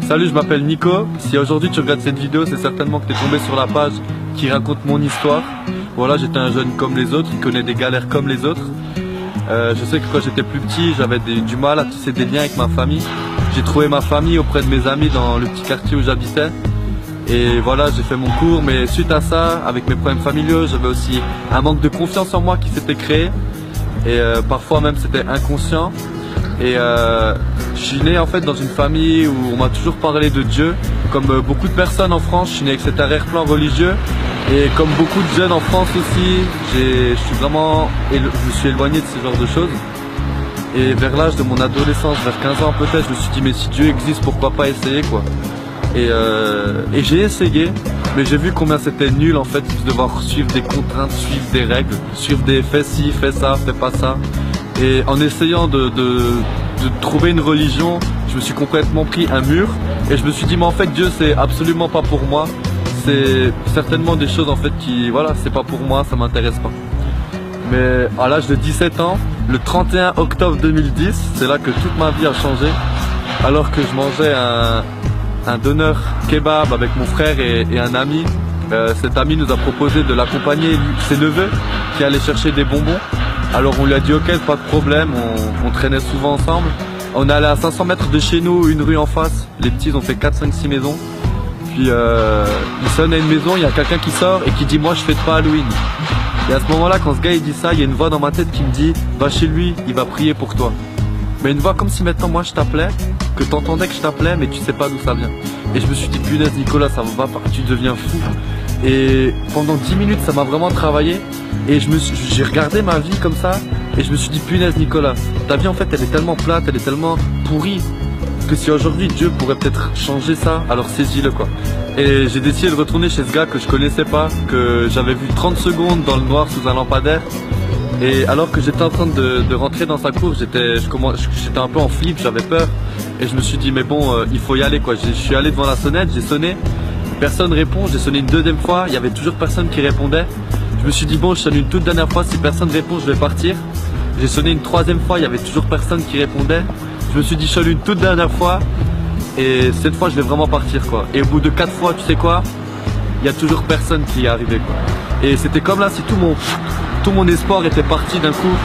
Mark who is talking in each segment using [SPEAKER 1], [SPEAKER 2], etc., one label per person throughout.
[SPEAKER 1] Salut, je m'appelle Nico. Si aujourd'hui tu regardes cette vidéo, c'est certainement que tu es tombé sur la page qui raconte mon histoire. Voilà, j'étais un jeune comme les autres, qui connaît des galères comme les autres. Je sais que quand j'étais plus petit, j'avais du mal à tisser des liens avec ma famille. J'ai trouvé ma famille auprès de mes amis dans le petit quartier où j'habitais. Et voilà, j'ai fait mon cours, mais suite à ça, avec mes problèmes familiaux, j'avais aussi un manque de confiance en moi qui s'était créé. Et parfois même c'était inconscient. Et je suis né en fait dans une famille où on m'a toujours parlé de Dieu. Comme beaucoup de personnes en France, je suis né avec cet arrière-plan religieux. Et comme beaucoup de jeunes en France aussi, je me suis éloigné de ce genre de choses. Et vers l'âge de mon adolescence, vers 15 ans peut-être, je me suis dit mais si Dieu existe, pourquoi pas essayer quoi. Et j'ai essayé, mais j'ai vu combien c'était nul en fait de devoir suivre des contraintes, suivre des règles, suivre des fais ci, fais ça, fais pas ça. Et en essayant de trouver une religion, je me suis complètement pris un mur et je me suis dit mais en fait Dieu c'est absolument pas pour moi. C'est certainement des choses en fait qui, voilà, c'est pas pour moi, ça m'intéresse pas. Mais à l'âge de 17 ans, le 31 octobre 2010, c'est là que toute ma vie a changé. Alors que je mangeais un doner kebab avec mon frère et un ami. Cet ami nous a proposé de l'accompagner, ses neveux, qui allaient chercher des bonbons. Alors on lui a dit ok, pas de problème, on traînait souvent ensemble. On est allé à 500 mètres de chez nous, une rue en face. Les petits ils ont fait 4, 5, 6 maisons. Puis il sonne à une maison, il y a quelqu'un qui sort et qui dit moi je fête pas Halloween. Et à ce moment-là, quand ce gars il dit ça, il y a une voix dans ma tête qui me dit va chez lui, il va prier pour toi. Mais une voix comme si maintenant moi je t'appelais, que t'entendais que je t'appelais mais tu sais pas d'où ça vient. Et je me suis dit punaise Nicolas, ça va pas, tu deviens fou. Et pendant 10 minutes ça m'a vraiment travaillé. Et j'ai regardé ma vie comme ça et je me suis dit punaise Nicolas, ta vie en fait elle est tellement plate, elle est tellement pourrie que si aujourd'hui Dieu pourrait peut-être changer ça, alors saisis-le quoi. Et j'ai décidé de retourner chez ce gars que je connaissais pas, que j'avais vu 30 secondes dans le noir sous un lampadaire. Et alors que j'étais en train de rentrer dans sa cour, j'étais un peu en flip, j'avais peur. Et je me suis dit mais bon, il faut y aller quoi. Je suis allé devant la sonnette, j'ai sonné, personne répond, j'ai sonné une deuxième fois, il y avait toujours personne qui répondait. Je me suis dit bon, je sonne une toute dernière fois, si personne répond, je vais partir. J'ai sonné une troisième fois, il y avait toujours personne qui répondait. Je me suis dit je sonne une toute dernière fois et cette fois je vais vraiment partir quoi. Et au bout de 4 fois, tu sais quoi, il y a toujours personne qui est arrivé quoi. Et c'était comme là si tout mon espoir était parti d'un coup.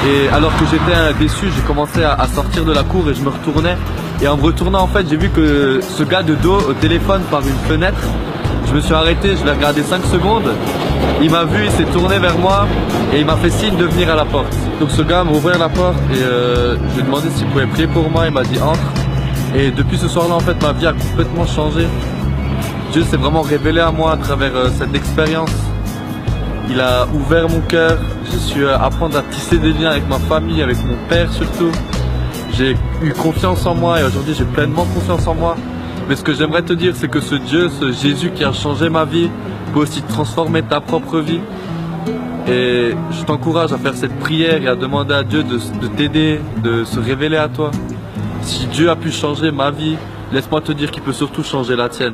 [SPEAKER 1] Et alors que j'étais déçu, j'ai commencé à sortir de la cour et je me retournais. Et en me retournant en fait, j'ai vu que ce gars de dos au téléphone par une fenêtre. Je me suis arrêté, je l'ai regardé 5 secondes. Il m'a vu, il s'est tourné vers moi et il m'a fait signe de venir à la porte. Donc ce gars m'a ouvert la porte et je lui ai demandé s'il pouvait prier pour moi. Il m'a dit entre. Et depuis ce soir-là, en fait, ma vie a complètement changé. Dieu s'est vraiment révélé à moi à travers cette expérience. Il a ouvert mon cœur. J'ai su apprendre à tisser des liens avec ma famille, avec mon père surtout. J'ai eu confiance en moi et aujourd'hui j'ai pleinement confiance en moi. Mais ce que j'aimerais te dire, c'est que ce Dieu, ce Jésus qui a changé ma vie, peut aussi transformer ta propre vie. Et je t'encourage à faire cette prière et à demander à Dieu de t'aider, de se révéler à toi. Si Dieu a pu changer ma vie, laisse-moi te dire qu'il peut surtout changer la tienne.